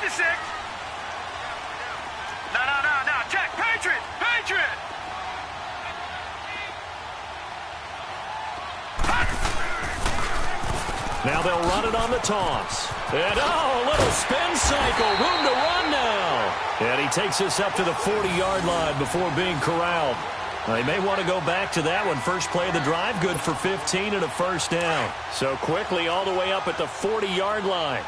56. No. Check. Patriot. Now they'll run it on the toss. And, a little spin cycle. Room to run now. And he takes us up to the 40-yard line before being corralled. They may want to go back to that one. First play of the drive, good for 15 and a first down. So quickly all the way up at the 40-yard line.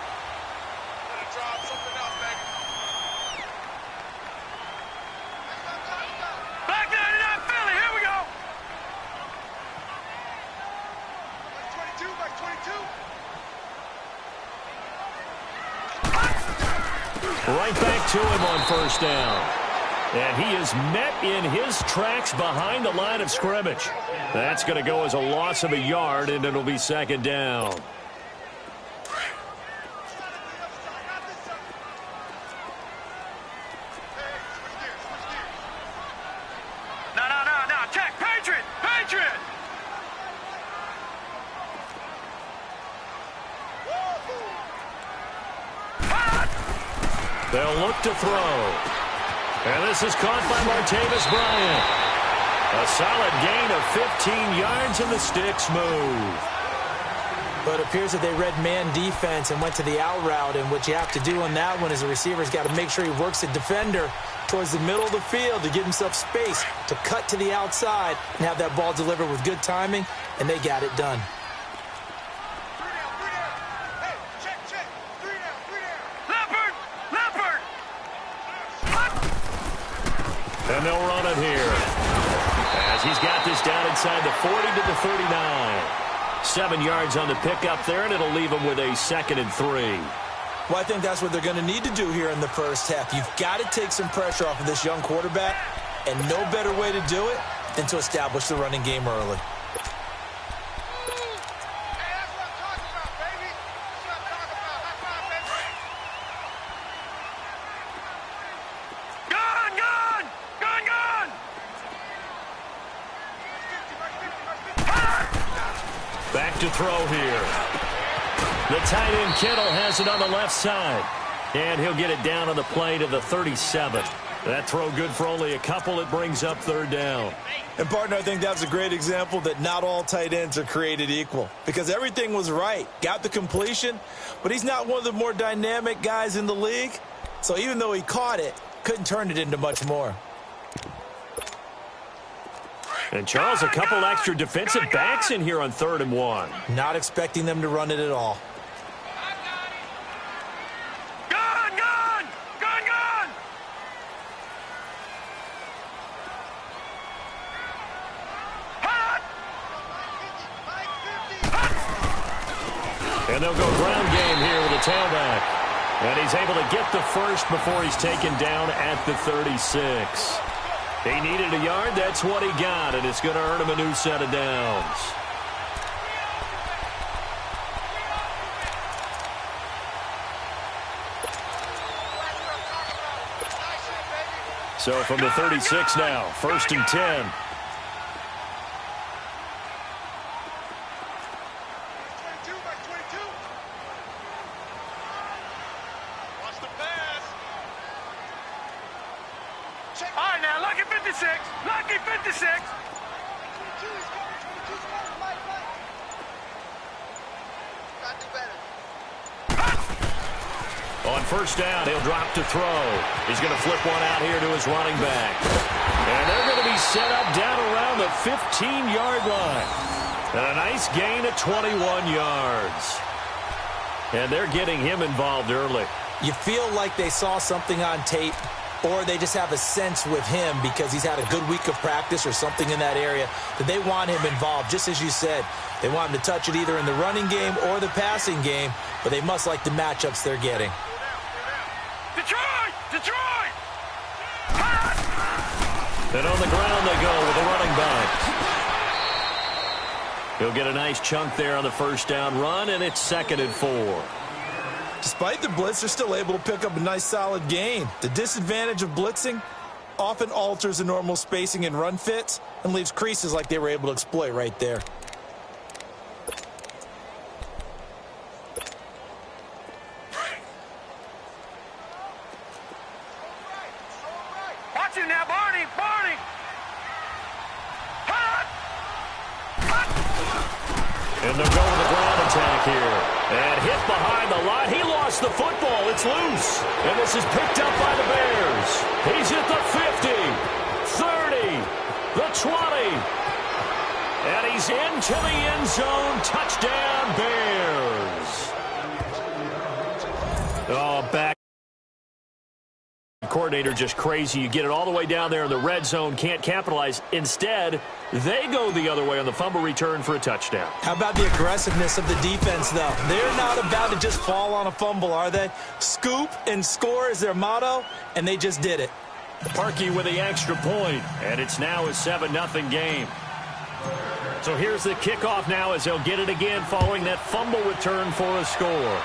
Right back to him on first down. And he is met in his tracks behind the line of scrimmage. That's going to go as a loss of a yard, and it'll be second down. No. Check. Patriot. They'll look to throw. And this is caught by Martavis Bryant. A solid gain of 15 yards, and the sticks move. But it appears that they read man defense and went to the out route. And what you have to do on that one is the receiver's got to make sure he works the defender towards the middle of the field to give himself space to cut to the outside and have that ball delivered with good timing, and they got it done. And they'll run it here. As he's got this down inside the 40 to the 39. 7 yards on the pickup there, and it'll leave him with a 2nd and 3. Well, I think that's what they're going to need to do here in the first half. You've got to take some pressure off of this young quarterback, and no better way to do it than to establish the running game early. Back to throw here. The tight end Kittle has it on the left side. And he'll get it down on the play to the 37. That throw good for only a couple. It brings up 3rd down. And, partner, I think that's a great example that not all tight ends are created equal. Because everything was right. Got the completion, but he's not one of the more dynamic guys in the league. So even though he caught it, couldn't turn it into much more. And, Charles, a couple extra defensive backs in here on 3rd and 1. Not expecting them to run it at all. And they'll go ground game here with a tailback. And he's able to get the first before he's taken down at the 36. He needed a yard. That's what he got, and it's going to earn him a new set of downs. So from the 36 now, 1st and 10. On first down, he'll drop to throw. He's going to flip one out here to his running back. And they're going to be set up down around the 15-yard line. And a nice gain of 21 yards. And they're getting him involved early. You feel like they saw something on tape, or they just have a sense with him because he's had a good week of practice or something in that area that they want him involved. Just as you said, they want him to touch it either in the running game or the passing game, but they must like the matchups they're getting. Detroit! And on the ground they go with a running back. He'll get a nice chunk there on the first down run, and it's 2nd and 4. Despite the blitz, they're still able to pick up a nice solid gain. The disadvantage of blitzing often alters the normal spacing and run fits and leaves creases like they were able to exploit right there. got you now, Barney. Barney. Hut! And they'll go with the ground attack here. And hit behind the line. He lost the football. It's loose. And this is picked up by the Bears. He's at the 50, 30, the 20. And he's into the end zone. Touchdown, Bears. Oh, back. Coordinator just crazy. You get it all the way down there in the red zone, can't capitalize. Instead, they go the other way on the fumble return for a touchdown. How about the aggressiveness of the defense, though? They're not about to just fall on a fumble, are they? Scoop and score is their motto, and they just did it. Parkey with the extra point, and it's now a 7-0 game. So here's the kickoff now as they'll get it again following that fumble return for a score.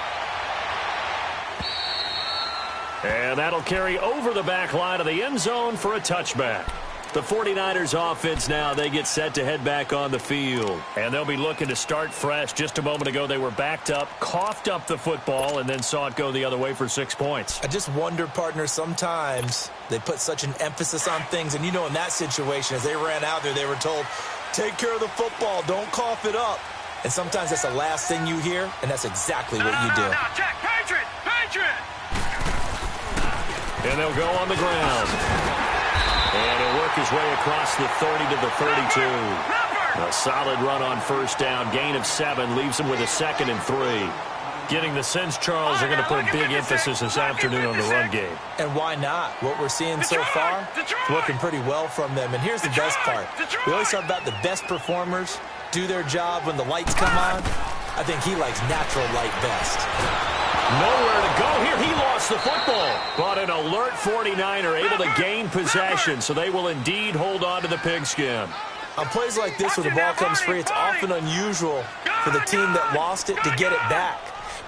And that'll carry over the back line of the end zone for a touchback. The 49ers offense now, they get set to head back on the field. And they'll be looking to start fresh. Just a moment ago, they were backed up, coughed up the football, and then saw it go the other way for 6 points. I just wonder, partner, sometimes they put such an emphasis on things. And you know, in that situation, as they ran out there, they were told, take care of the football, don't cough it up. And sometimes that's the last thing you hear, and that's exactly what you do. No, check, Patriot, Patriot. And they'll go on the ground. And he'll work his way across the 30 to the 32. A solid run on first down. Gain of 7 leaves him with a 2nd and 3. Getting the sense, Charles, they're going to put a big emphasis this afternoon on the run game. And why not? What we're seeing so far is working pretty well from them. And here's the best part. We always talk about the best performers do their job when the lights come on. I think he likes natural light best. Nowhere to go here. He lost the football. But an alert 49er able to gain possession, so they will indeed hold on to the pigskin. On plays like this where the ball comes free, it's often unusual for the team that lost it to get it back.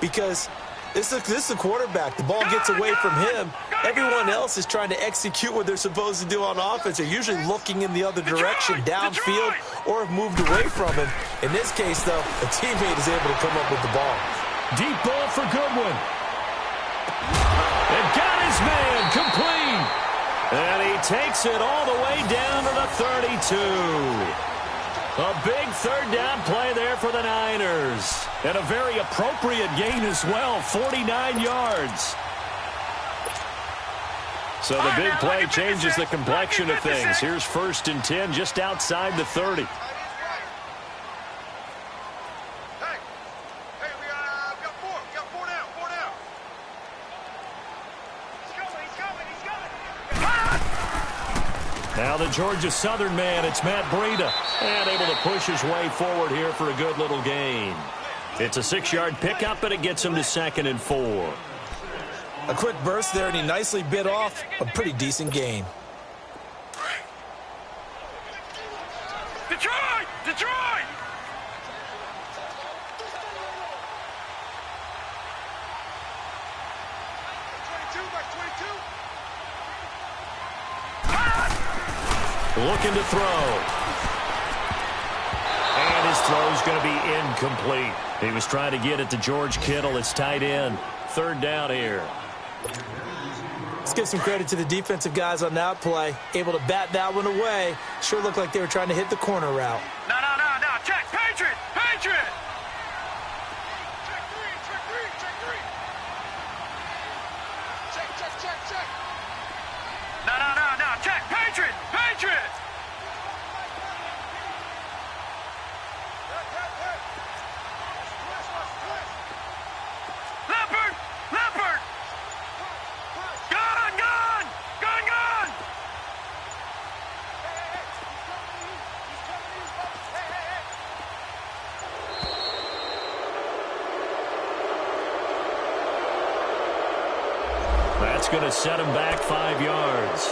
Because this is the quarterback. The ball gets away from him. Everyone else is trying to execute what they're supposed to do on offense. They're usually looking in the other direction, downfield, or have moved away from him. In this case, though, a teammate is able to come up with the ball. Deep ball for Goodwin. And got his man complete. And he takes it all the way down to the 32. A big third down play there for the Niners. And a very appropriate gain as well, 49 yards. So the big play changes the complexion of things. Here's 1st and 10 just outside the 30. Now the Georgia Southern man, it's Matt Breida. And able to push his way forward here for a good little gain. It's a 6-yard pickup, and it gets him to 2nd and 4. A quick burst there, and he nicely bit off a pretty decent gain. Detroit! Detroit! Looking to throw. And his throw's going to be incomplete. He was trying to get it to George Kittle. It's tight end. 3rd down here. Let's give some credit to the defensive guys on that play. Able to bat that one away. Sure looked like they were trying to hit the corner route. No. Check, Patriot! Patriot! Check. No. Check, Patriot! Patriot! Leopard! Gun! That's going to set him back 5 yards.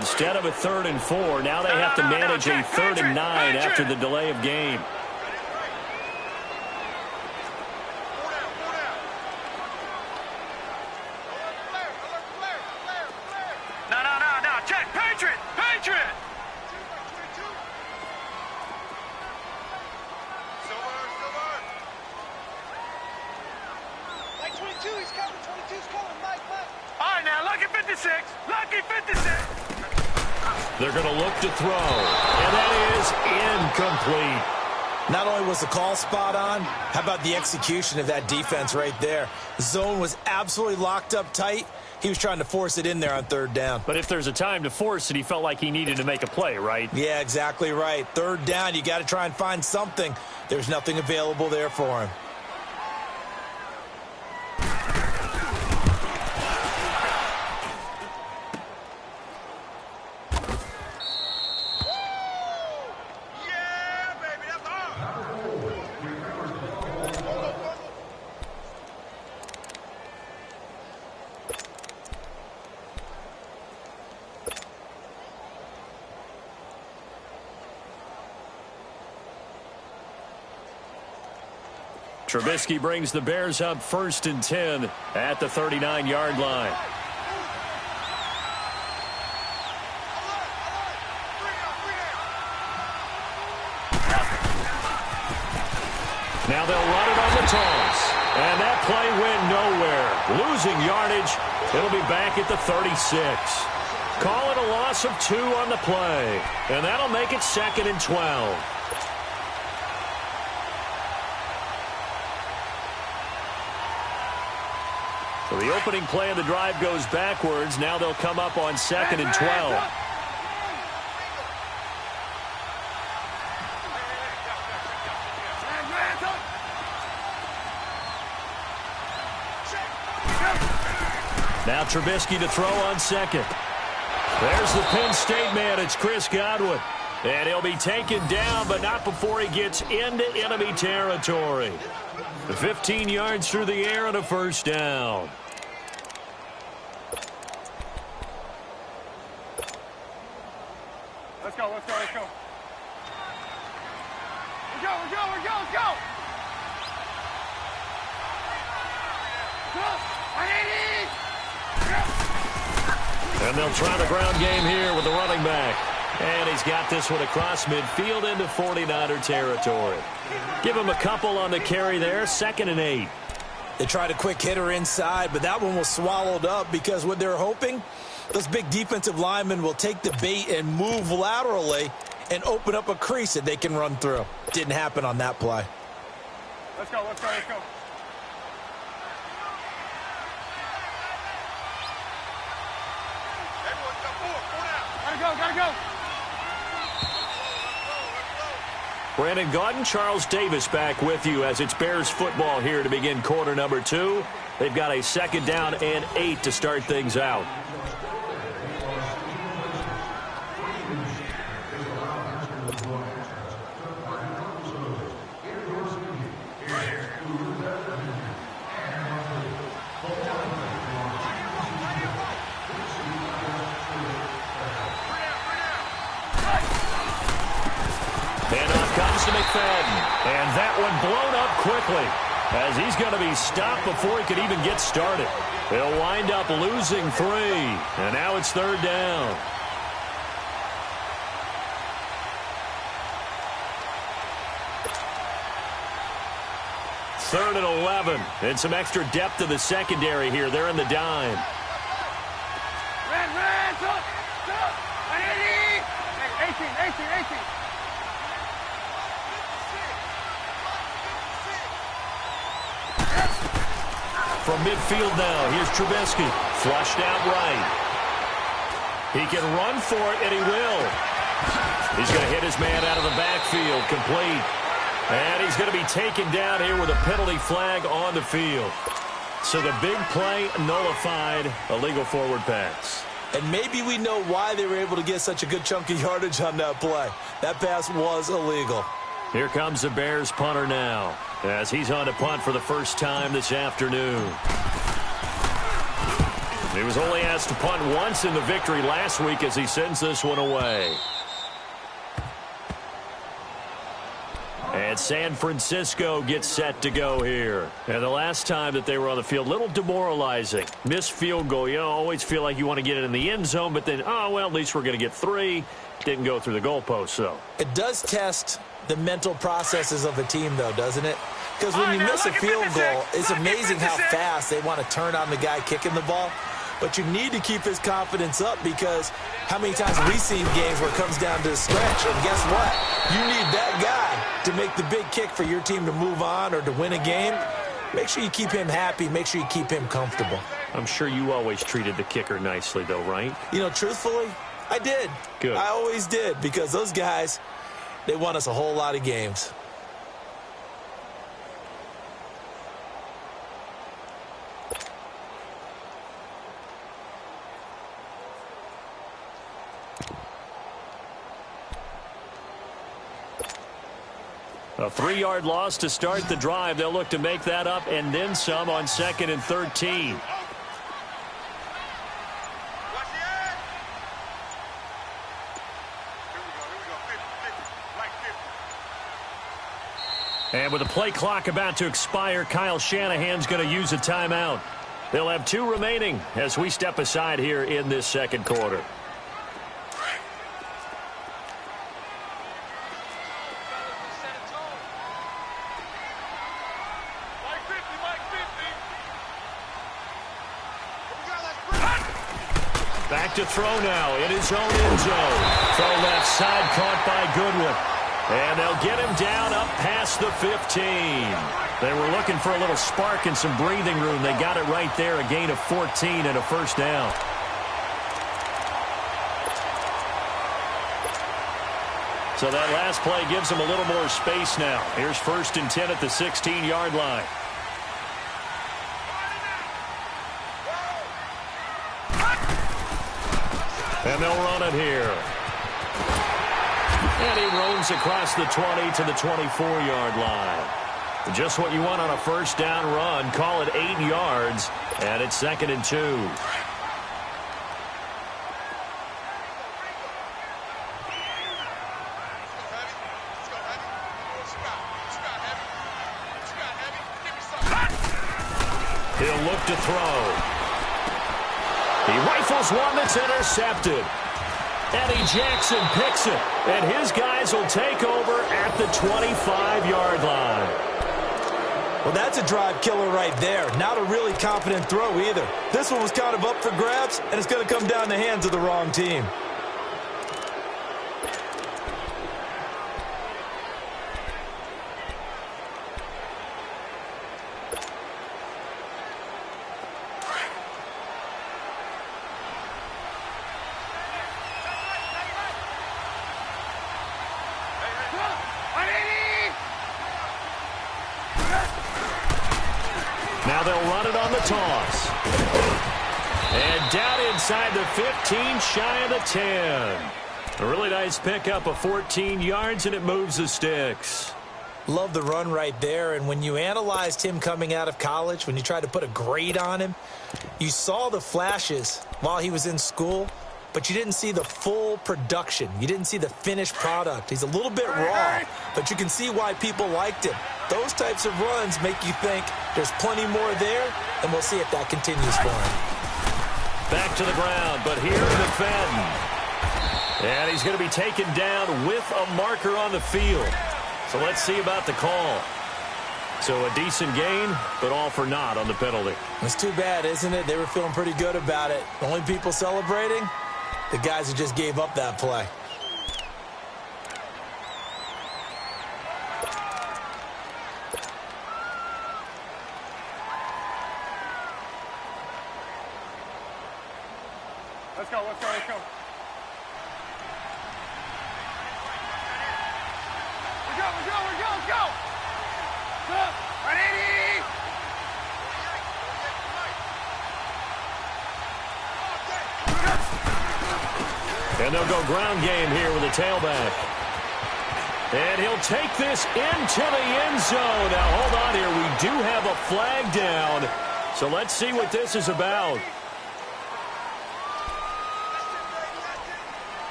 Instead of a 3rd and 4, now they have to manage a 3rd and 9 after the delay of game. No. Check, Patriot! All right, now, lucky 56. Lucky 56. They're going to look to throw, and that is incomplete. Not only was the call spot on, how about the execution of that defense right there? The zone was absolutely locked up tight. He was trying to force it in there on third down. But if there's a time to force it, he felt like he needed to make a play, right? Yeah, exactly right. Third down, you got to try and find something. There's nothing available there for him. Trubisky brings the Bears up 1st and 10 at the 39-yard line. Now they'll run it on the toss. And that play went nowhere. Losing yardage. It'll be back at the 36. Call it a loss of 2 on the play. And that'll make it 2nd and 12. So the opening play of the drive goes backwards. Now they'll come up on 2nd and 12. Now Trubisky to throw on 2nd. There's the Penn State man. It's Chris Godwin. And he'll be taken down, but not before he gets into enemy territory. 15 yards through the air and a 1st down. Let's go, let's go, let's go. Let's go, let's go, let's go, let's go. And they'll try the ground game here with the running back. And he's got this one across midfield into 49er territory. Give him a couple on the carry there. 2nd and 8. They tried a quick hitter inside, but that one was swallowed up because what they're hoping, those big defensive linemen will take the bait and move laterally and open up a crease that they can run through. Didn't happen on that play. Let's go, let's go, let's go. Gotta go. Brandon Gaudin, Charles Davis back with you as it's Bears football here to begin quarter number 2. They've got a 2nd down and 8 to start things out. To McFadden, and that one blown up quickly as he's going to be stopped before he could even get started. He'll wind up losing 3, and now it's 3rd down. Third and 11, and some extra depth to the secondary here. They're in the dime. Red, 18. From midfield now, here's Trubisky. Flushed out right. He can run for it, and he will. He's going to hit his man out of the backfield, complete. And he's going to be taken down here with a penalty flag on the field. So the big play nullified, a legal forward pass. And maybe we know why they were able to get such a good chunk of yardage on that play. That pass was illegal. Here comes the Bears punter now, as he's on to punt for the first time this afternoon. He was only asked to punt once in the victory last week as he sends this one away. And San Francisco gets set to go here. And the last time that they were on the field, a little demoralizing. Missed field goal. You always feel like you want to get it in the end zone, but then, oh, well, at least we're going to get 3. Didn't go through the goalpost, so. It does test the mental processes of a team, though, doesn't it? Because when you miss a field goal, it's amazing how fast they want to turn on the guy kicking the ball. But you need to keep his confidence up because how many times have we seen games where it comes down to the stretch? And guess what? You need that guy to make the big kick for your team to move on or to win a game. Make sure you keep him happy. Make sure you keep him comfortable. I'm sure you always treated the kicker nicely, though, right? You know, truthfully, I did. Good. I always did because those guys, they won us a whole lot of games. A 3-yard loss to start the drive. They'll look to make that up and then some on 2nd and 13. And with the play clock about to expire, Kyle Shanahan's going to use a timeout. They'll have 2 remaining as we step aside here in this second quarter. Back to throw now in his own end zone. Throw left side caught by Goodwin. And they'll get him down up past the 15. They were looking for a little spark and some breathing room. They got it right there, a gain of 14 and a first down. So that last play gives them a little more space now. Here's 1st and 10 at the 16-yard line. And they'll run it here. And he roams across the 20 to the 24-yard line. Just what you want on a first down run. Call it 8 yards. And it's 2nd and 2. He'll look to throw. He rifles one that's intercepted. Eddie Jackson picks it, and his guys will take over at the 25-yard line. Well, that's a drive killer right there. Not a really confident throw either. This one was kind of up for grabs, and it's going to come down the hands of the wrong team. Now they'll run it on the toss. And down inside the 15, shy of the 10. A really nice pickup of 14 yards, and it moves the sticks. Love the run right there, and when you analyzed him coming out of college, when you tried to put a grade on him, you saw the flashes while he was in school, but you didn't see the full production. You didn't see the finished product. He's a little bit raw, but you can see why people liked him. Those types of runs make you think there's plenty more there, and we'll see if that continues for him. Back to the ground, but here defending. And he's going to be taken down with a marker on the field. So let's see about the call. So a decent gain, but all for naught on the penalty. It's too bad, isn't it? They were feeling pretty good about it. The only people celebrating, the guys who just gave up that play. Let's go, let's go, let's go. Let's go. Ready? And they'll go ground game here with a tailback. And he'll take this into the end zone. Now, hold on here. We do have a flag down. So let's see what this is about.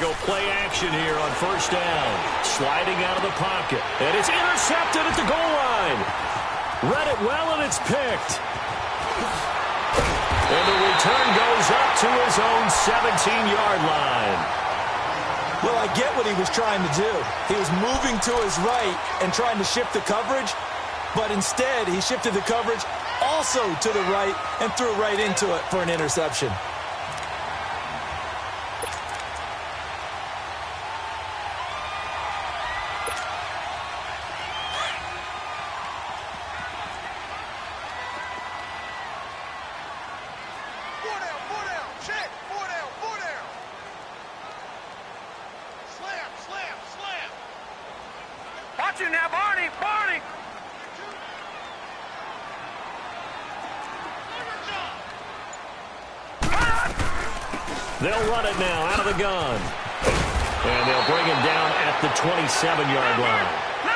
go play action here on first down. Sliding out of the pocket. And it's intercepted at the goal line. Read it well, and it's picked. And the return goes up to his own 17-yard line. Well, I get what he was trying to do. He was moving to his right and trying to shift the coverage, but instead he shifted the coverage also to the right and threw right into it for an interception. Watch it now, Barney! Barney! They'll run it now out of the gun. And they'll bring him down at the 27-yard line.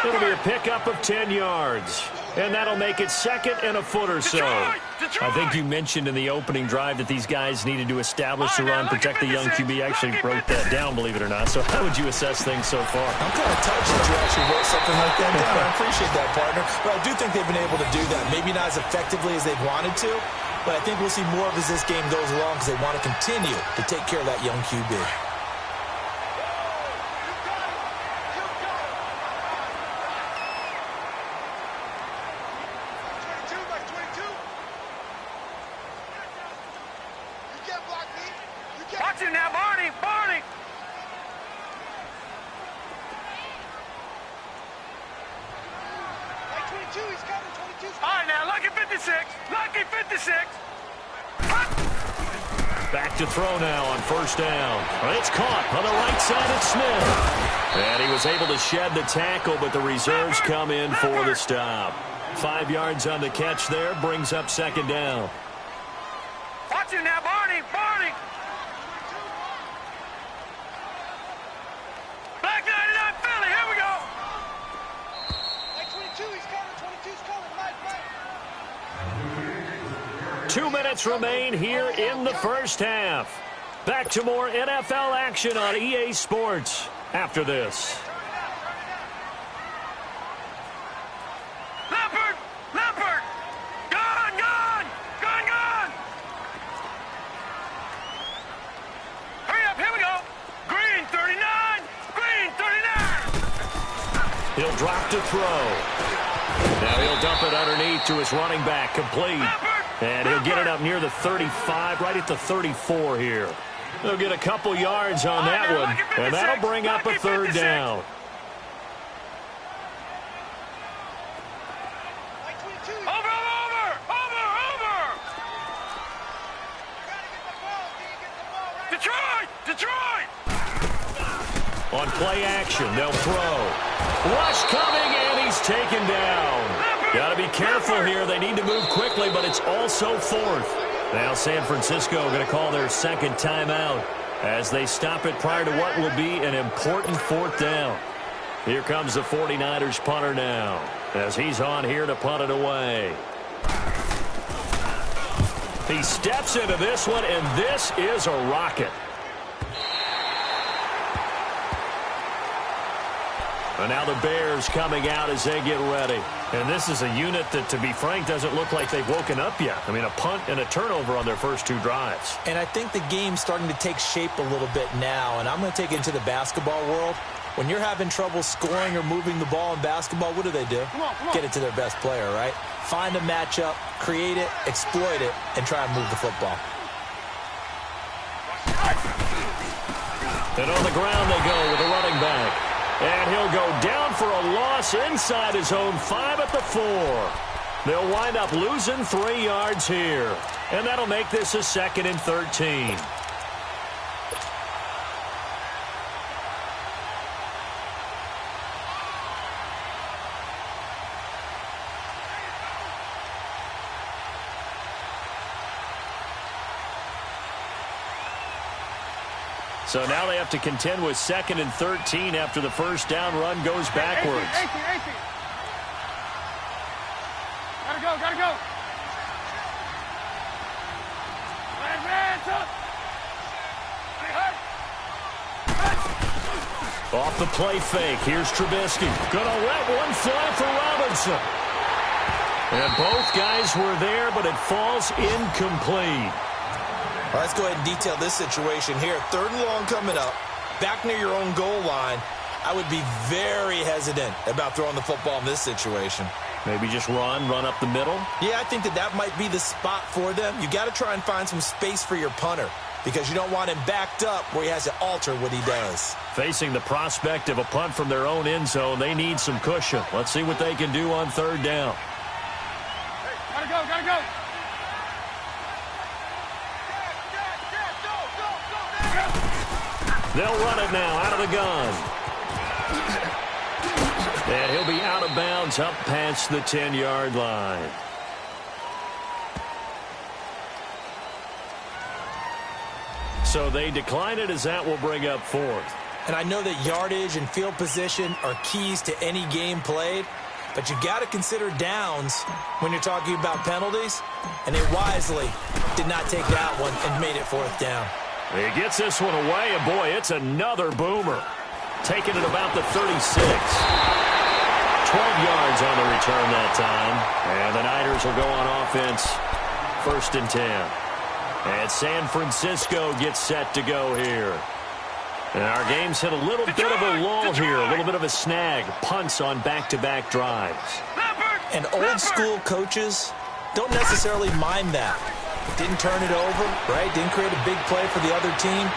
It'll be a pickup of 10 yards. And that'll make it second and a foot or so. I think you mentioned in the opening drive that these guys needed to establish the run, protect the young QB. Actually broke that down, believe it or not. So how would you assess things so far? I'm kind of touched that you actually wrote something like that down. I appreciate that, partner. But I do think they've been able to do that. Maybe not as effectively as they've wanted to, but I think we'll see more of as this game goes along because they want to continue to take care of that young QB. Watch it now, Barney! Barney! All right, now, lucky 56. Lucky 56. Back to throw now on first down. It's caught on the right side of Smith. And he was able to shed the tackle, but the reserves come in for the stop. 5 yards on the catch there, brings up second down. Watch it now, Barney! Barney! Black 99 Philly, here we go! 22, he's coming, 22's coming, right. 2 minutes remain here in the first half. Back to more NFL action on EA Sports after this. Leopard! Gone! Hurry up, here we go! Green 39! He'll drop to throw. Now he'll dump it underneath to his running back, complete. And he'll get it up near the 35, right at the 34 here. They'll get a couple yards on that one, and that'll bring up a third down. Detroit! On play action, they'll throw. Rush coming, and he's taken down. Got to be careful here. They need to move quickly, but it's also fourth. Now San Francisco going to call their second timeout as they stop it prior to what will be an important fourth down. Here comes the 49ers punter now as he's on here to punt it away. He steps into this one, and this is a rocket. And now the Bears coming out as they get ready. And this is a unit that, to be frank, doesn't look like they've woken up yet. I mean, a punt and a turnover on their first two drives. And I think the game's starting to take shape a little bit now. And I'm going to take it into the basketball world. When you're having trouble scoring or moving the ball in basketball, what do? Come on. Get it to their best player, right? Find a matchup, create it, exploit it, and try and move the football. And on the ground they go with a running back. And he'll go down for a loss inside his own 5 at the 4. They'll wind up losing 3 yards here. And that'll make this a 2nd and 13. So now they have to contend with 2nd and 13 after the first down run goes backwards. 18. Gotta go. Hands up. Off the play fake, here's Trubisky. Gonna let one fly for Robinson. And both guys were there, but it falls incomplete. Well, let's go ahead and detail this situation here. 3rd and long coming up, back near your own goal line. I would be very hesitant about throwing the football in this situation. Maybe just run up the middle? Yeah, I think that might be the spot for them. You got to try and find some space for your punter because you don't want him backed up where he has to alter what he does. Facing the prospect of a punt from their own end zone, they need some cushion. Let's see what they can do on 3rd down. Gotta go, gotta go. They'll run it now out of the gun. And he'll be out of bounds up past the 10-yard line. So they decline it as that will bring up 4th. And I know that yardage and field position are keys to any game played, but you got to consider downs when you're talking about penalties, and they wisely did not take that one and made it 4th down. He gets this one away, and boy, it's another boomer. Taking it about the 36. 12 yards on the return that time. And the Niners will go on offense. 1st and 10. And San Francisco gets set to go here. And our game's hit a little bit of a lull here. A little bit of a snag. Punts on back-to-back drives. And old school coaches don't necessarily mind that. Didn't turn it over, right? Didn't create a big play for the other team.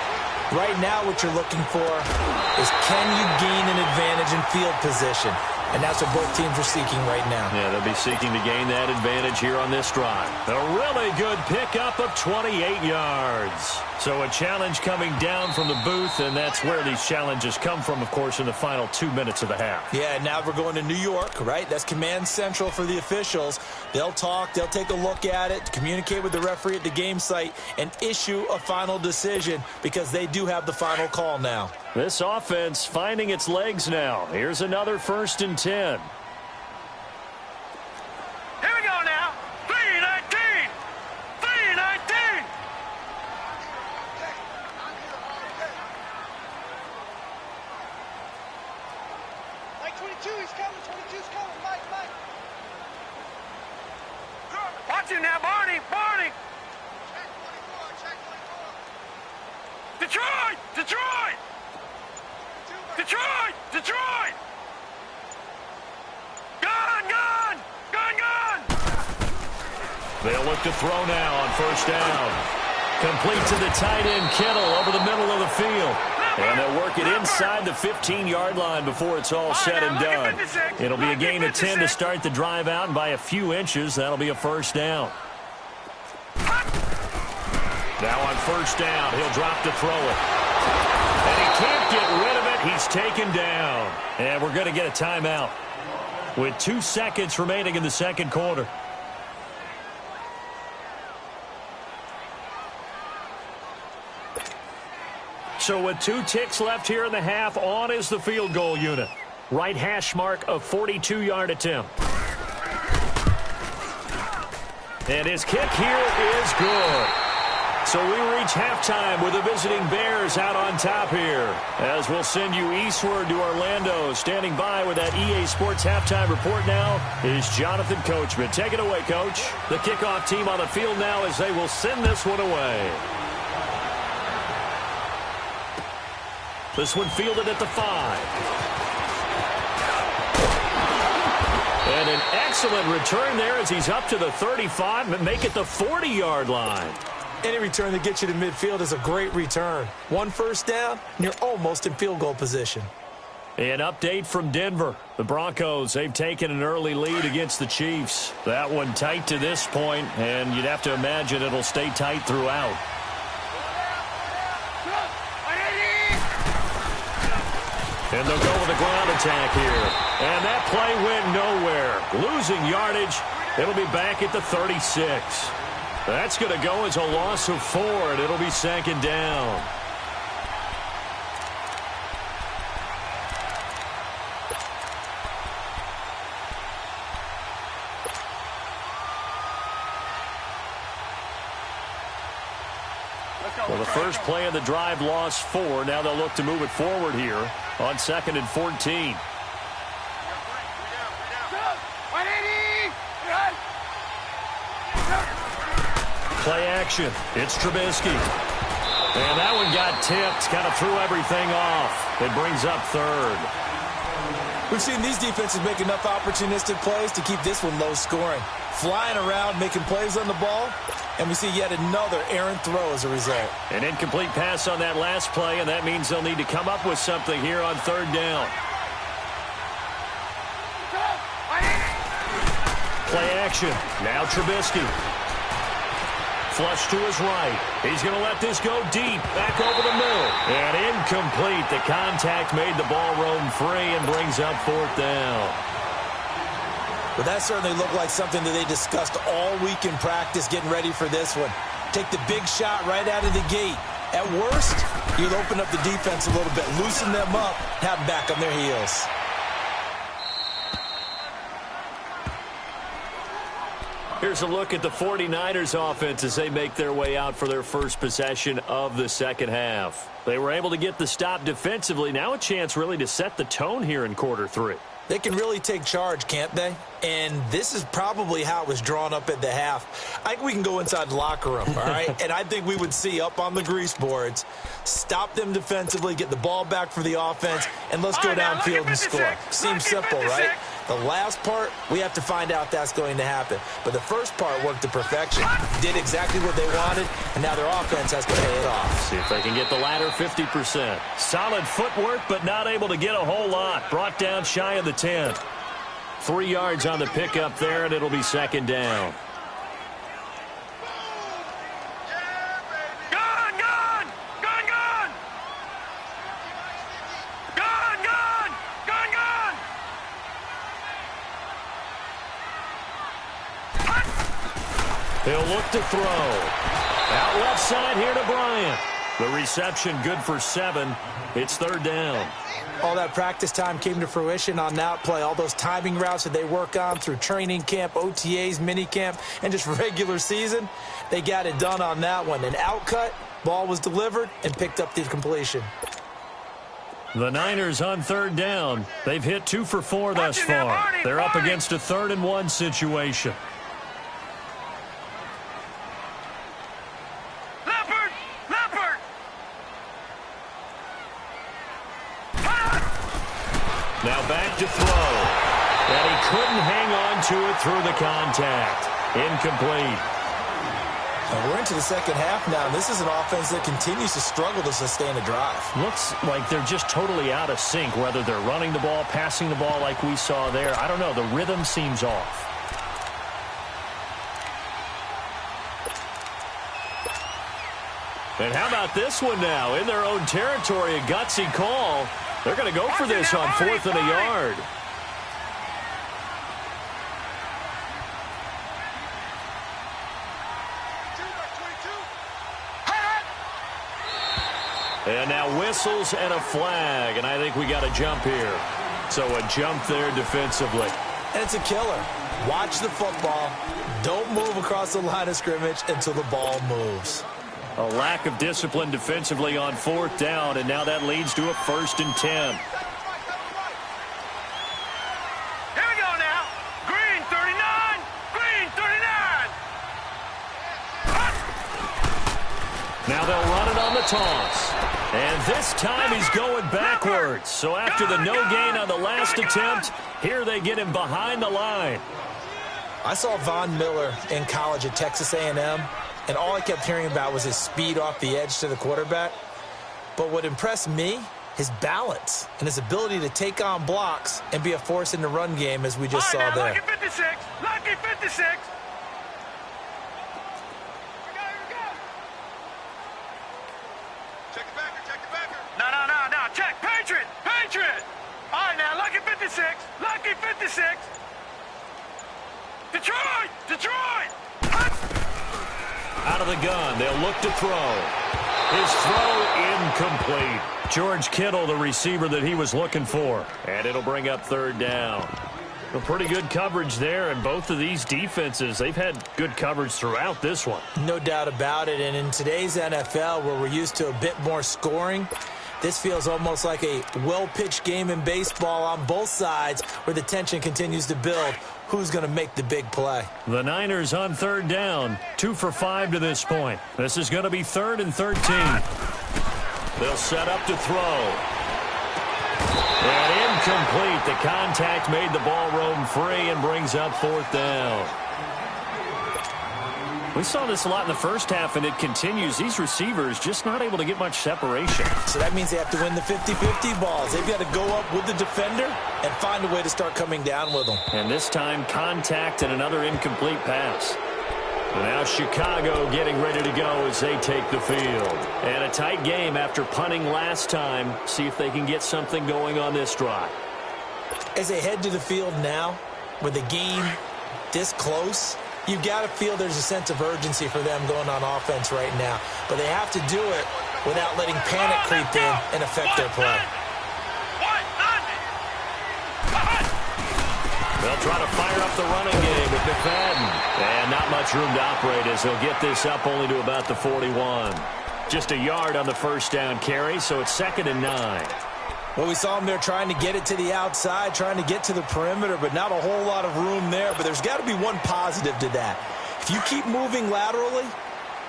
Right now what you're looking for is can you gain an advantage in field position? And that's what both teams are seeking right now. Yeah, they'll be seeking to gain that advantage here on this drive. A really good pickup of 28 yards. So a challenge coming down from the booth, and that's where these challenges come from, of course, in the final 2 minutes of the half. Yeah, now we're going to New York, right? That's command central for the officials. They'll talk, they'll take a look at it, communicate with the referee at the game site, and issue a final decision because they do have the final call now. This offense finding its legs now. Here's another 1st and 10. Here we go now. 3-19. 3-19. Mike 22, he's coming. 22's coming. Mike. Watch him now, Barney. Barney. Check 24. Detroit. Detroit. Detroit. Detroit. Gun. They'll look to throw now on 1st down. Complete to the tight end, Kittle, over the middle of the field. And they'll work it inside the 15-yard line before it's all said and done. It'll be a gain of 10 to start the drive out, and by a few inches, that'll be a 1st down. Now on 1st down, he'll drop to throw it. And he can't get rid of it. He's taken down. And we're going to get a timeout with 2 seconds remaining in the 2nd quarter. So with 2 ticks left here in the half, on is the field goal unit. Right hash mark of 42-yard attempt. And his kick here is good. So we reach halftime with the visiting Bears out on top here. As we'll send you eastward to Orlando. Standing by with that EA Sports halftime report now is Jonathan Coachman. Take it away, Coach. The kickoff team on the field now as they will send this one away. This one fielded at the 5. And an excellent return there as he's up to the 35 and make it the 40-yard line. Any return that gets you to midfield is a great return. 1 1st down, and you're almost in field goal position. An update from Denver. The Broncos, they've taken an early lead against the Chiefs. That one tight to this point, and you'd have to imagine it'll stay tight throughout. And they'll go with a ground attack here. And that play went nowhere. Losing yardage. It'll be back at the 36. That's going to go as a loss of 4, and it'll be 2nd down. Well, the first play of the drive lost 4. Now they'll look to move it forward here on 2nd and 14. Play action. It's Trubisky. And that one got tipped. Kind of threw everything off. It brings up 3rd. We've seen these defenses make enough opportunistic plays to keep this one low scoring. Flying around, making plays on the ball, and we see yet another errant throw as a result. An incomplete pass on that last play, and that means they'll need to come up with something here on 3rd down. Play action. Now Trubisky. Flush to his right. He's going to let this go deep. Back over the middle. And incomplete. The contact made the ball roam free and brings up 4th down. But that certainly looked like something that they discussed all week in practice getting ready for this one. Take the big shot right out of the gate. At worst, you'll open up the defense a little bit, loosen them up, have them back on their heels. Here's a look at the 49ers offense as they make their way out for their first possession of the second half. They were able to get the stop defensively. Now a chance really to set the tone here in quarter 3. They can really take charge, can't they? And this is probably how it was drawn up at the half. I think we can go inside the locker room, all right? And I think we would see up on the grease boards, stop them defensively, get the ball back for the offense, and let's go downfield and score. Seems simple, right? The last part, we have to find out that's going to happen. But the first part worked to perfection. Did exactly what they wanted, and now their offense has to pay it off. See if they can get the latter 50%. Solid footwork, but not able to get a whole lot. Brought down shy of the 10. 3 yards on the pickup there, and it'll be 2nd down. He'll look to throw. Out left side here to Bryant. The reception good for 7. It's 3rd down. All that practice time came to fruition on that play. All those timing routes that they work on through training camp, OTAs, minicamp, and just regular season, they got it done on that one. An outcut, ball was delivered, and picked up the completion. The Niners on 3rd down. They've hit 2 for 4 thus far. They're up against a 3rd and 1 situation. Now back to throw. And he couldn't hang on to it through the contact. Incomplete. And we're into the second half now. And this is an offense that continues to struggle to sustain a drive. Looks like they're just totally out of sync, whether they're running the ball, passing the ball like we saw there. I don't know. The rhythm seems off. And how about this one now? In their own territory, a gutsy call. They're going to go for this on 4th and a yard. And now whistles and a flag, and I think we got a jump here. So a jump there defensively. And it's a killer. Watch the football. Don't move across the line of scrimmage until the ball moves. A lack of discipline defensively on 4th down, and now that leads to a 1st and 10. Here we go now. Green 39. Green 39. Now they'll run it on the toss. And this time he's going backwards. So after the no gain on the last attempt, here they get him behind the line. I saw Von Miller in college at Texas A&M. And all I kept hearing about was his speed off the edge to the quarterback. But what impressed me, his balance and his ability to take on blocks and be a force in the run game, as we just saw there. Lucky 56. Lucky 56. Here we go. Check the backer. Check the backer. No. Check. Patriot. Patriot. All right, now. Lucky 56. Lucky 56. Detroit. Detroit. Out of the gun, they'll look to throw. His throw incomplete. George Kittle, the receiver that he was looking for. And it'll bring up 3rd down. Well, pretty good coverage there, and both of these defenses, they've had good coverage throughout this one. No doubt about it, and in today's NFL, where we're used to a bit more scoring, this feels almost like a well-pitched game in baseball on both sides where the tension continues to build. Who's going to make the big play? The Niners on third down, 2 for 5 to this point. This is going to be 3rd and 13. They'll set up to throw. And incomplete. The contact made the ball roam free and brings up 4th down. We saw this a lot in the first half, and it continues. These receivers just not able to get much separation. So that means they have to win the 50-50 balls. They've got to go up with the defender and find a way to start coming down with them. And this time, contact and another incomplete pass. And now Chicago getting ready to go as they take the field. And a tight game after punting last time. See if they can get something going on this drive. As they head to the field now, with the game this close, you've got to feel there's a sense of urgency for them going on offense right now. But they have to do it without letting panic creep in and affect their play. They'll try to fire up the running game with McFadden. And not much room to operate as they'll get this up only to about the 41. Just a yard on the first down carry, so it's 2nd and 9. Well, we saw them there trying to get it to the outside, trying to get to the perimeter, but not a whole lot of room there. But there's got to be one positive to that. If you keep moving laterally,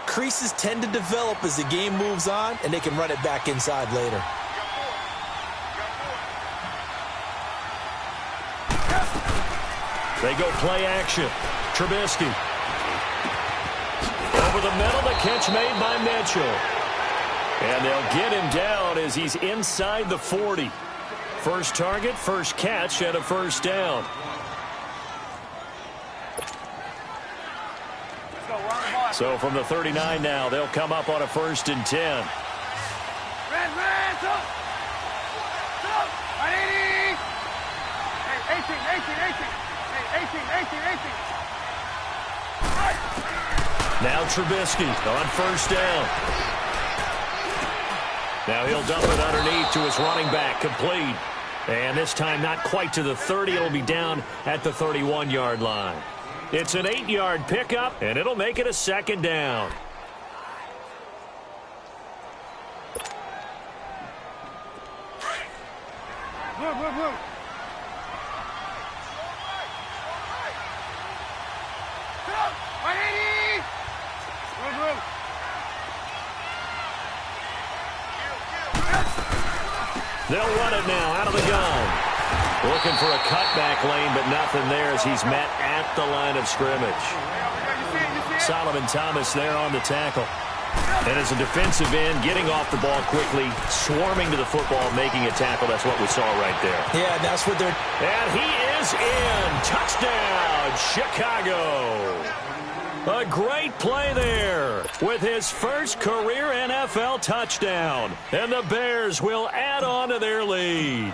creases tend to develop as the game moves on, and they can run it back inside later. They go play action. Trubisky. Over the middle, the catch made by Mitchell. And they'll get him down as he's inside the 40. First target, first catch, and a first down. So from the 39 now, they'll come up on a 1st and 10. Red, stop! Stop! 180! Hey, 18. Hey, 18. Now Trubisky on first down. Now he'll dump it underneath to his running back, complete. And this time not quite to the 30. It'll be down at the 31-yard line. It's an 8-yard pickup, and it'll make it a 2nd down. Blue. Stop! 180! Blue. They'll run it now out of the gun. Looking for a cutback lane, but nothing there as he's met at the line of scrimmage. Solomon Thomas there on the tackle. And as a defensive end, getting off the ball quickly, swarming to the football, making a tackle. That's what we saw right there. Yeah, that's what they're... And he is in. Touchdown, Chicago. A great play there with his first career NFL touchdown. And the Bears will add on to their lead.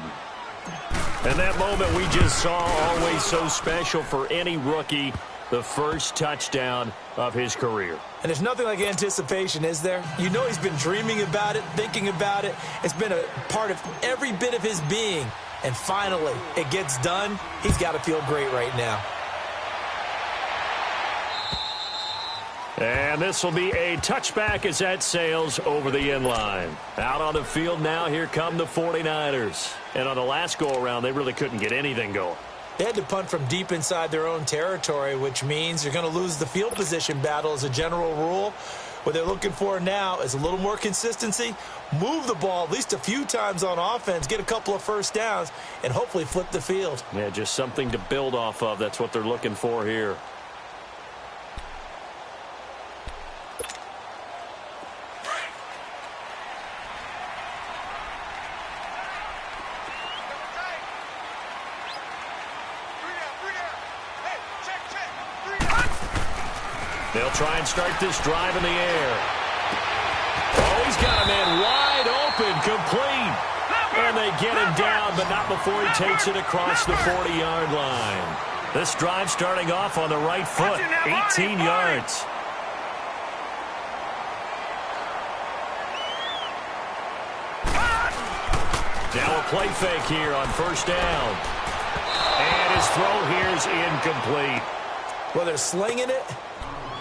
And that moment we just saw, always so special for any rookie, the first touchdown of his career. And there's nothing like anticipation, is there? You know he's been dreaming about it, thinking about it. It's been a part of every bit of his being. And finally, it gets done. He's got to feel great right now. And this will be a touchback as that sails over the end line. Out on the field now, here come the 49ers. And on the last go-around, they really couldn't get anything going. They had to punt from deep inside their own territory, which means you're going to lose the field position battle as a general rule. What they're looking for now is a little more consistency, move the ball at least a few times on offense, get a couple of first downs, and hopefully flip the field. Yeah, just something to build off of. That's what they're looking for here. They'll try and start this drive in the air. Oh, he's got a man wide open, complete. And they get him down, but not before he takes it across the 40-yard line. This drive starting off on the right foot, 18 yards. Now a play fake here on first down. And his throw here is incomplete. Well, they're slinging it,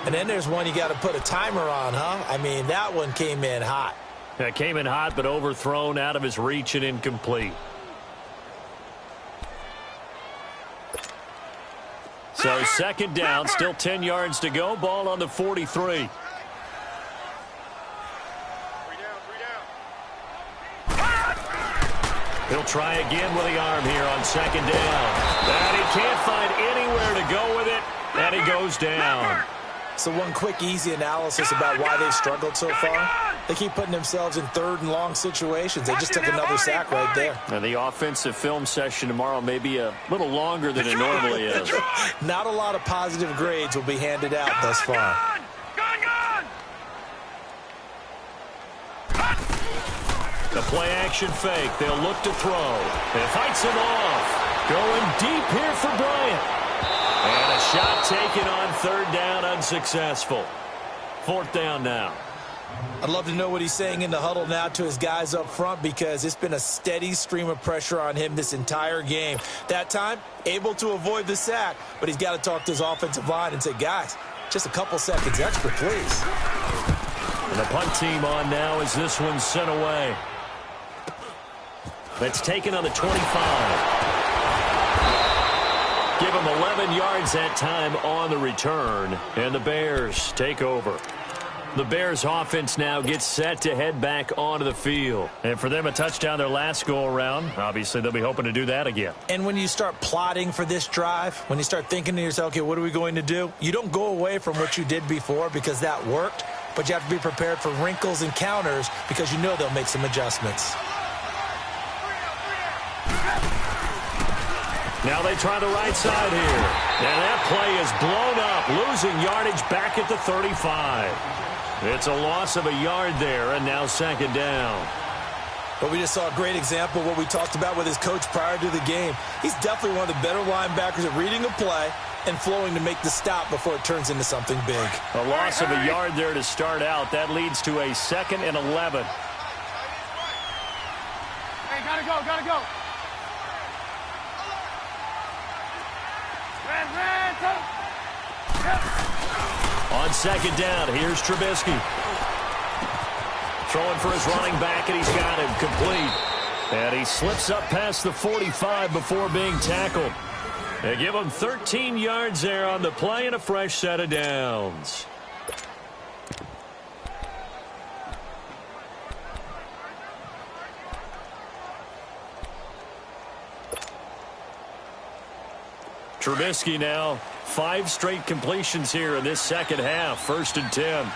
and then there's one you got to put a timer on, huh? I mean, that one came in hot. That came in hot, but overthrown, out of his reach, and incomplete. So second down, still 10 yards to go. Ball on the 43. He'll try again with the arm here on second down. And he can't find anywhere to go with it, and he goes down. So one quick, easy analysis about why they've struggled so far. They keep putting themselves in third and long situations. They just took another sack right there. And the offensive film session tomorrow may be a little longer than it normally is. Not a lot of positive grades will be handed out thus far. The play-action fake. They'll look to throw. It fights him off. Going deep here for Bryant. And a shot taken on third down, unsuccessful. Fourth down now. I'd love to know what he's saying in the huddle now to his guys up front, because it's been a steady stream of pressure on him this entire game. That time, able to avoid the sack, but he's got to talk to his offensive line and say, guys, just a couple seconds extra, please. And the punt team on now as this one's sent away. That's taken on the 25. Give him 11 yards that time on the return, and the Bears take over. The Bears offense now gets set to head back onto the field. And for them, a touchdown their last go-around. Obviously, they'll be hoping to do that again. And when you start plotting for this drive, when you start thinking to yourself, okay, what are we going to do? You don't go away from what you did before because that worked, but you have to be prepared for wrinkles and counters because you know they'll make some adjustments. Now they try the right side here. And that play is blown up, losing yardage back at the 35. It's a loss of a yard there, and now second down. But we just saw a great example of what we talked about with his coach prior to the game. He's definitely one of the better linebackers at reading a play and flowing to make the stop before it turns into something big. A loss of a yard there to start out. That leads to a 2nd and 11. Hey, gotta go, gotta go. On second down, here's Trubisky. Throwing for his running back, and he's got him complete. And he slips up past the 45 before being tackled. They give him 13 yards there on the play and a fresh set of downs. Trubisky now, 5 straight completions here in this second half. 1st and 10.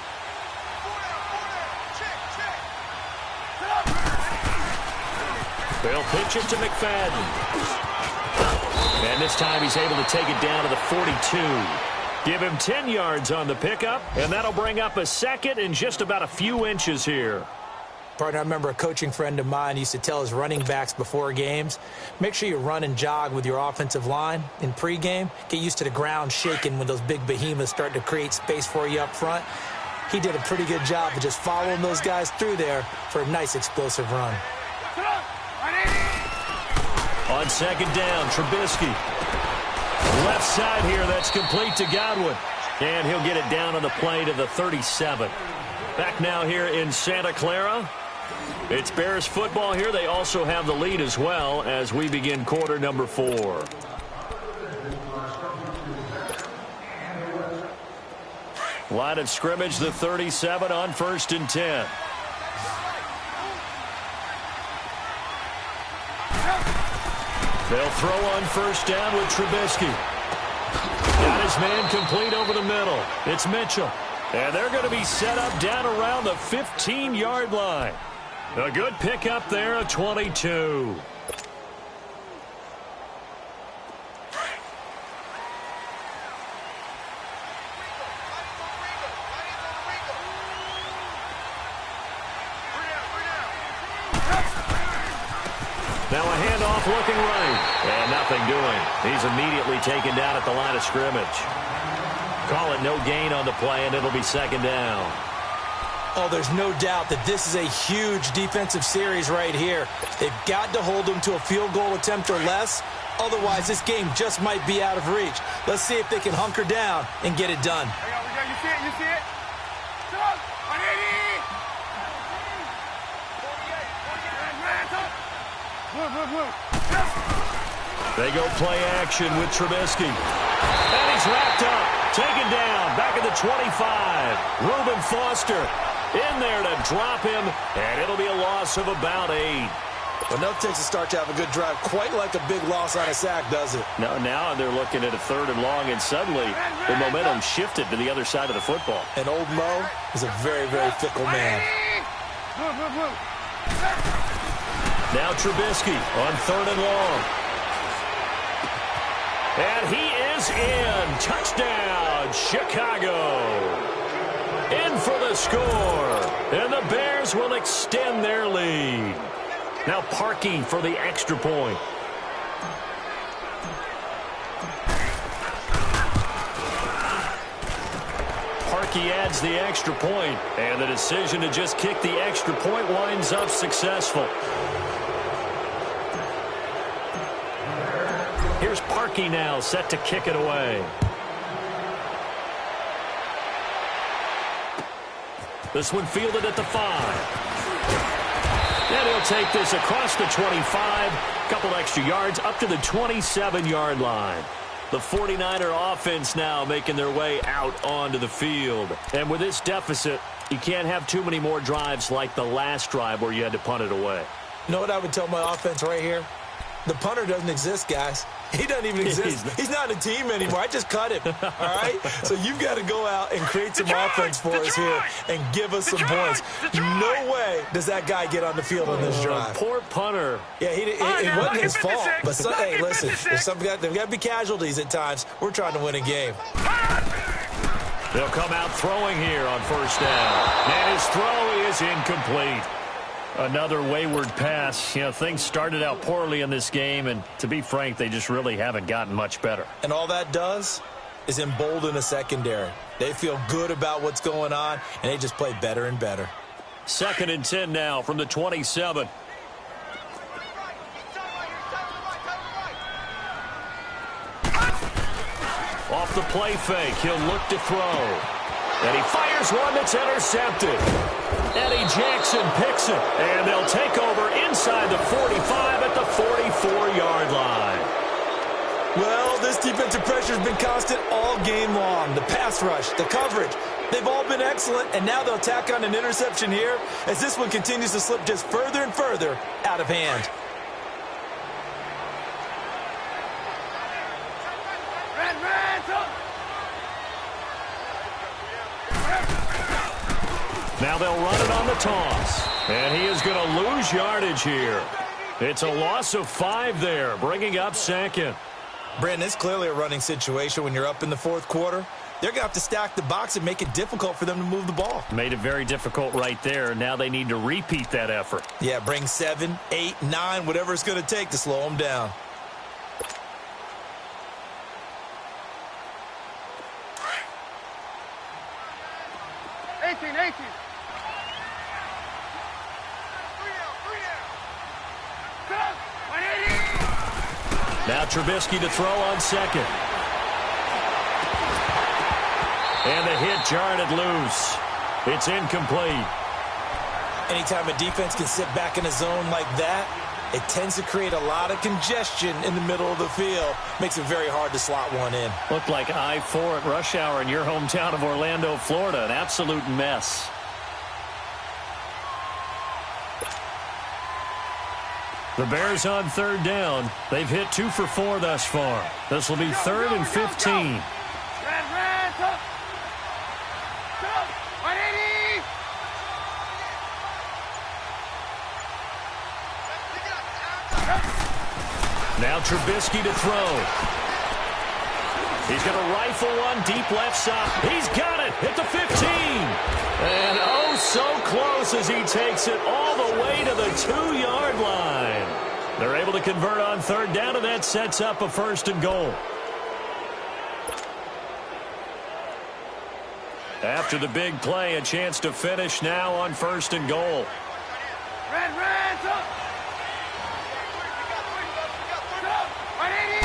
They'll pitch it to McFadden. And this time he's able to take it down to the 42. Give him 10 yards on the pickup, and that'll bring up a 2nd and just about a few inches here. Partner, I remember a coaching friend of mine used to tell his running backs before games, make sure you run and jog with your offensive line in pregame. Get used to the ground shaking when those big behemoths start to create space for you up front. He did a pretty good job of just following those guys through there for a nice explosive run. On second down, Trubisky. Left side here, that's complete to Godwin. And he'll get it down on the play to the 37. Back now here in Santa Clara. It's Bears football here. They also have the lead as well as we begin quarter number 4. Line of scrimmage, the 37 on 1st and 10. They'll throw on 1st down with Trubisky. Got his man complete over the middle. It's Mitchell. And they're going to be set up down around the 15-yard line. A good pickup there, a 22. Now a handoff looking right. And nothing doing. He's immediately taken down at the line of scrimmage. Call it no gain on the play, and it'll be second down. Oh, there's no doubt that this is a huge defensive series right here. They've got to hold them to a field goal attempt or less. Otherwise, this game just might be out of reach. Let's see if they can hunker down and get it done. There you go. You see it? You see it? Come on. 180. 48. They go play action with Trubisky. And he's wrapped up. Taken down. Back at the 25. Reuben Foster in there to drop him. And it'll be a loss of about 8. Well, enough takes to start to have a good drive. Quite like a big loss on a sack, does it? Now they're looking at a 3rd and long, and suddenly the momentum shifted to the other side of the football. And old Mo is a very, very fickle man. Now Trubisky on 3rd and long. And he is in. Touchdown, Chicago. In for the score. And the Bears will extend their lead. Now Parkey for the extra point. Parkey adds the extra point, and the decision to just kick the extra point winds up successful. Here's Parkey now, set to kick it away. This one fielded at the 5. And he'll take this across the 25, couple extra yards, up to the 27-yard line. The 49er offense now making their way out onto the field. And with this deficit, you can't have too many more drives like the last drive where you had to punt it away. You know what I would tell my offense right here? The punter doesn't exist, guys. He doesn't even exist. He's not a team anymore. I just cut him, all right? So you've got to go out and create some offense for us here and give us some points. No way does that guy get on the field on this drive. Poor punter. Yeah, it wasn't his fault. But, hey, listen, there's got to be casualties at times. We're trying to win a game. They'll come out throwing here on 1st down. And his throw is incomplete. Another wayward pass. You know, things started out poorly in this game, and to be frank, they just really haven't gotten much better. And all that does is embolden a secondary. They feel good about what's going on, and they just play better and better. 2nd and 10 now from the 27. Off the play fake, he'll look to throw. And he fires one that's intercepted. Eddie Jackson picks it, and they'll take over inside the 45 at the 44-yard line. Well, this defensive pressure has been constant all game long. The pass rush, the coverage, they've all been excellent, and now they'll tack on an interception here as this one continues to slip just further and further out of hand. Now they'll run it on the toss. And he is going to lose yardage here. It's a loss of 5 there, bringing up 2nd. Brandon, it's clearly a running situation when you're up in the 4th quarter. They're going to have to stack the box and make it difficult for them to move the ball. Made it very difficult right there. Now they need to repeat that effort. Yeah, bring 7, 8, 9, whatever it's going to take to slow them down. Now Trubisky to throw on 2nd. And the hit jarred it loose. It's incomplete. Anytime a defense can sit back in a zone like that, it tends to create a lot of congestion in the middle of the field. Makes it very hard to slot one in. Looked like I-4 at rush hour in your hometown of Orlando, Florida. An absolute mess. The Bears on 3rd down. They've hit 2 for 4 thus far. This will be 3rd and 15. Now Trubisky to throw. He's going to rifle one deep left side. He's got it at the 15. And oh, so close as he takes it all the way to the 2-yard line. They're able to convert on 3rd down, and that sets up a 1st and goal. After the big play, a chance to finish now on 1st and goal. Red, up. 180.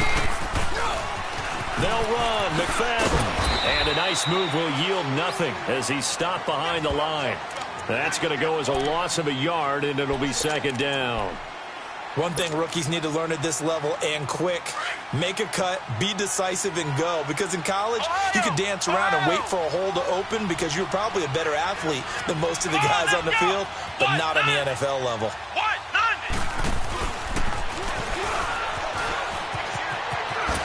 They'll run. McFadden. And a nice move will yield nothing as he's stopped behind the line. That's going to go as a loss of a yard, and it'll be second down. One thing rookies need to learn at this level, and quick, make a cut, be decisive, and go. Because in college, you could dance around and wait for a hole to open because you're probably a better athlete than most of the guys on the field, but not on the NFL level.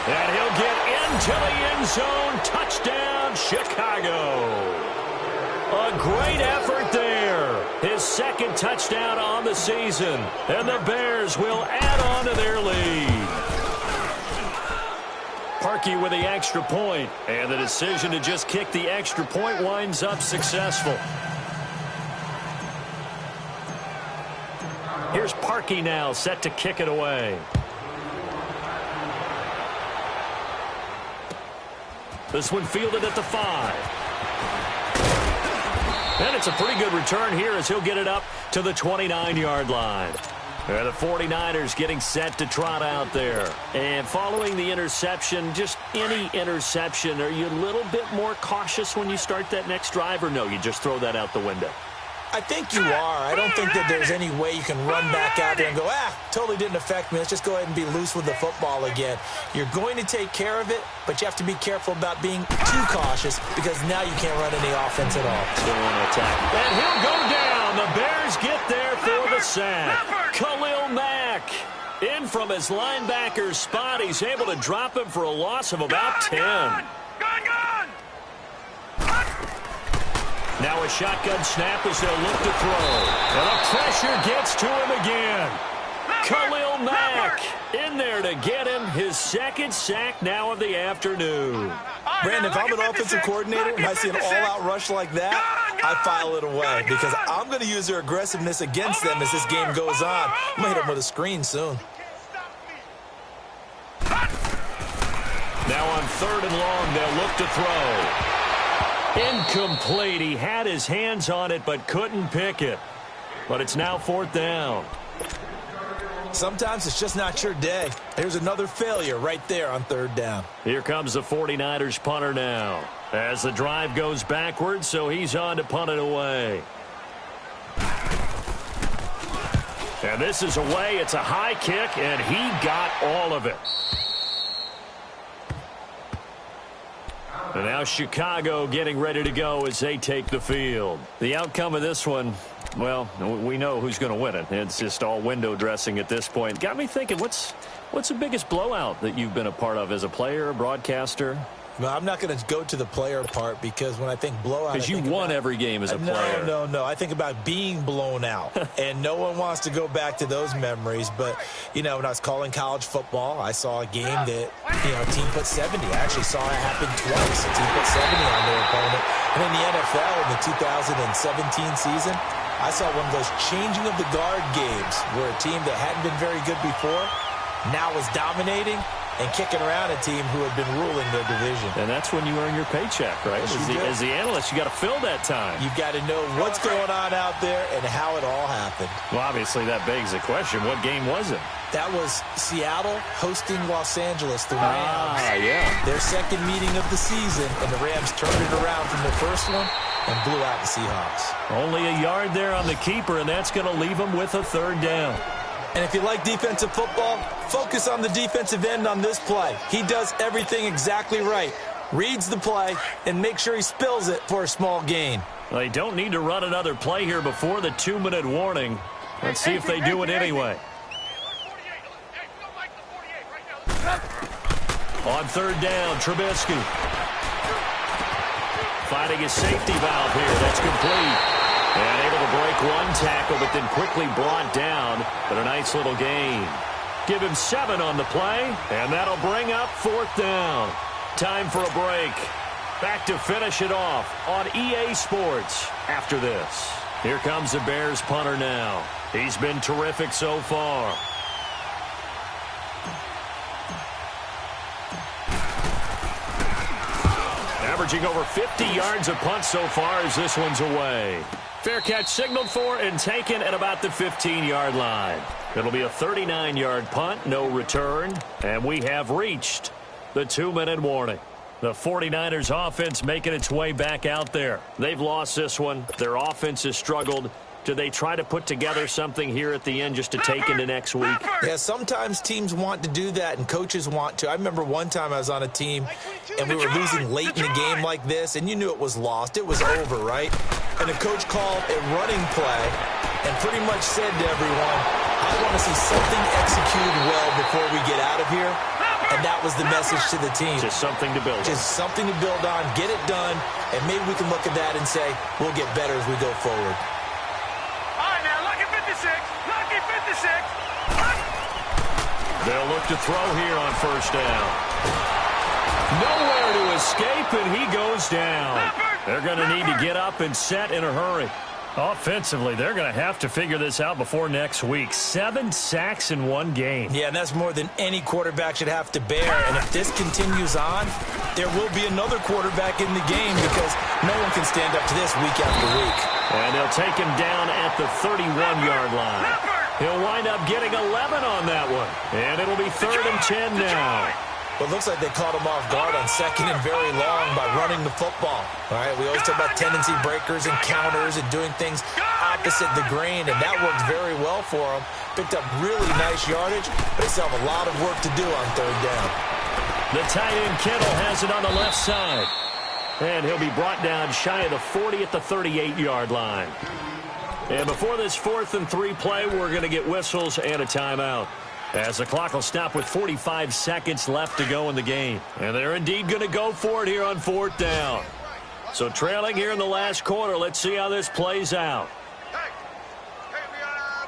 And he'll get into the end zone. Touchdown, Chicago. A great effort there. His second touchdown on the season. And the Bears will add on to their lead. Parkey with the extra point. And the decision to just kick the extra point winds up successful. Here's Parkey now, set to kick it away. This one fielded at the 5. And it's a pretty good return here as he'll get it up to the 29-yard line. And the 49ers getting set to trot out there. And following the interception, just any interception, are you a little bit more cautious when you start that next drive, or no, you just throw that out the window? I think you are. I don't think that there's any way you can run back out there and go, totally didn't affect me. Let's just go ahead and be loose with the football again. You're going to take care of it, but you have to be careful about being too cautious because now you can't run any offense at all. Still on attack. And he'll go down. The Bears get there for the sack. Khalil Mack in from his linebacker spot. He's able to drop him for a loss of about 10. Now a shotgun snap as they'll look to throw. And the pressure gets to him again. Khalil Mack in there to get him his second sack now of the afternoon. Brandon, if I'm an offensive coordinator and I see an all-out rush like that, I file it away because I'm going to use their aggressiveness against them as this game goes on. I'm going to hit them with a screen soon. Now on 3rd and long, they'll look to throw. Incomplete. He had his hands on it but couldn't pick it. But it's now 4th down. Sometimes it's just not your day. Here's another failure right there on 3rd down. Here comes the 49ers punter now. As the drive goes backwards, so he's on to punt it away. And this is away. It's a high kick, and he got all of it. And now Chicago getting ready to go as they take the field. The outcome of this one, well, we know who's going to win it. It's just all window dressing at this point. Got me thinking, what's the biggest blowout that you've been a part of as a player, a broadcaster? Well, I'm not going to go to the player part because when I think blowout, because you won every game as a player. No. I think about being blown out, and no one wants to go back to those memories. But, when I was calling college football, I saw a game that, a team put 70. I actually saw it happen twice. A team put 70 on their opponent. And in the NFL in the 2017 season, I saw one of those changing of the guard games where a team that hadn't been very good before now was dominating and kicking around a team who had been ruling their division. And that's when you earn your paycheck, right? As the analyst, you got to fill that time. You've got to know what's going on out there and how it all happened. Well, obviously, that begs the question, what game was it? That was Seattle hosting Los Angeles, the Rams. Yeah. Their second meeting of the season, and the Rams turned it around from the first one and blew out the Seahawks. Only a yard there on the keeper, and that's going to leave them with a 3rd down. And if you like defensive football, focus on the defensive end on this play. He does everything exactly right. Reads the play and makes sure he spills it for a small gain. They don't need to run another play here before the 2-minute warning. Let's see if they do it anyway. On 3rd down, Trubisky. Finding his safety valve here. That's complete. And able to break one tackle, but then quickly brought down. But a nice little gain. Give him 7 on the play, and that'll bring up 4th down. Time for a break. Back to finish it off on EA Sports after this. Here comes the Bears punter now. He's been terrific so far. Averaging over 50 yards a punt so far as this one's away. Fair catch signaled for and taken at about the 15-yard line. It'll be a 39-yard punt, no return, and we have reached The 2-minute warning. The 49ers offense making its way back out there. They've lost this one. Their offense has struggled. Do they try to put together something here at the end just to take into next week? Yeah, sometimes teams want to do that and coaches want to. I remember one time I was on a team and we were losing late in the game like this, and you knew it was lost. It was over, right? And the coach called a running play and pretty much said to everyone, I want to see something executed well before we get out of here. And that was the message to the team. Just something to build on. Just something to build on, get it done, and maybe we can look at that and say, we'll get better as we go forward. Lucky 56. They'll look to throw here on first down. Nowhere to escape, and he goes down. They're going to need to get up and set in a hurry. Offensively, they're going to have to figure this out before next week. 7 sacks in one game. Yeah, and that's more than any quarterback should have to bear. And if this continues on, there will be another quarterback in the game because no one can stand up to this week after week. And they'll take him down at the 31-yard line. He'll wind up getting 11 on that one. And it'll be 3rd and 10 now. Well, it looks like they caught him off guard on 2nd and very long by running the football. All right, we always talk about tendency breakers and counters and doing things opposite the grain, and that worked very well for him. Picked up really nice yardage, but they still have a lot of work to do on 3rd down. The tight end Kittle has it on the left side. And he'll be brought down shy of the 40 at the 38-yard line. And before this 4th and 3 play, we're going to get whistles and a timeout, as the clock will stop with 45 seconds left to go in the game. And they're indeed going to go for it here on 4th down. So trailing here in the last quarter, let's see how this plays out.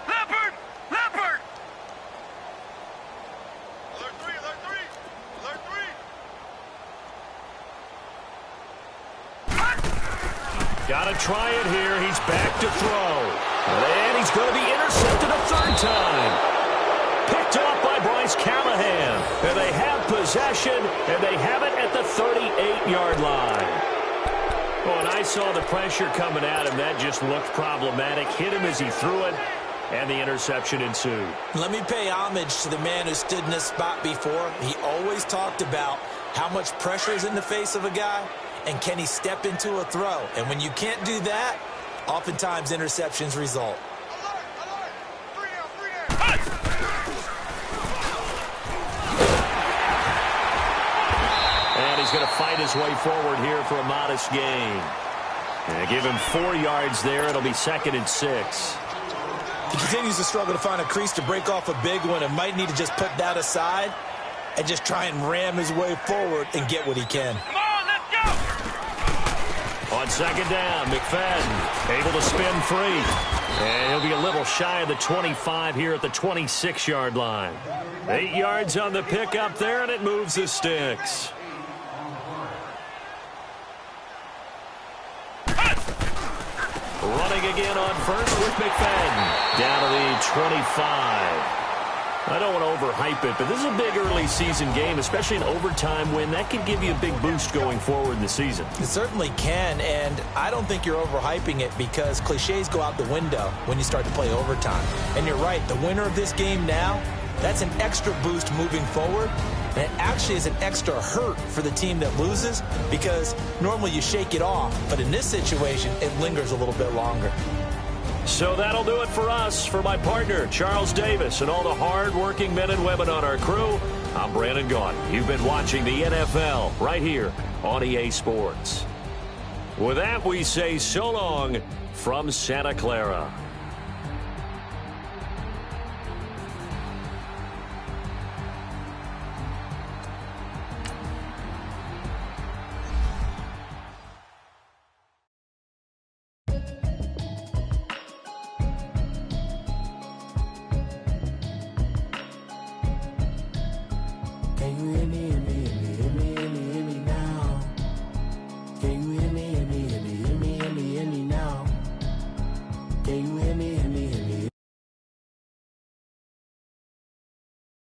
Leopard! Leopard! Got to try it here. He's back to throw. And he's going to be intercepted a 3rd time. Picked off by Bryce Callahan. And they have possession, and they have it at the 38-yard line. When I saw the pressure coming at him, that just looked problematic. Hit him as he threw it, and the interception ensued. Let me pay homage to the man who stood in this spot before. He always talked about how much pressure is in the face of a guy, and can he step into a throw. And when you can't do that, oftentimes interceptions result. And he's going to fight his way forward here for a modest gain. And give him 4 yards there. It'll be 2nd and 6. He continues to struggle to find a crease to break off a big one and might need to just put that aside and just try and ram his way forward and get what he can. Come on, let's go! On 2nd down, McFadden able to spin free. And he'll be a little shy of the 25 here at the 26-yard line. 8 yards on the pickup there, and it moves the sticks. Running again on first with McFadden. Down to the 25. I don't want to overhype it, but this is a big early season game, especially an overtime win. That could give you a big boost going forward in the season. It certainly can, and I don't think you're overhyping it because cliches go out the window when you start to play overtime. And you're right, the winner of this game now, that's an extra boost moving forward. And it actually is an extra hurt for the team that loses because normally you shake it off. But in this situation, it lingers a little bit longer. So that'll do it for us. For my partner, Charles Davis, and all the hard-working men and women on our crew, I'm Brandon Gaudin. You've been watching the NFL right here on EA Sports. With that, we say so long from Santa Clara.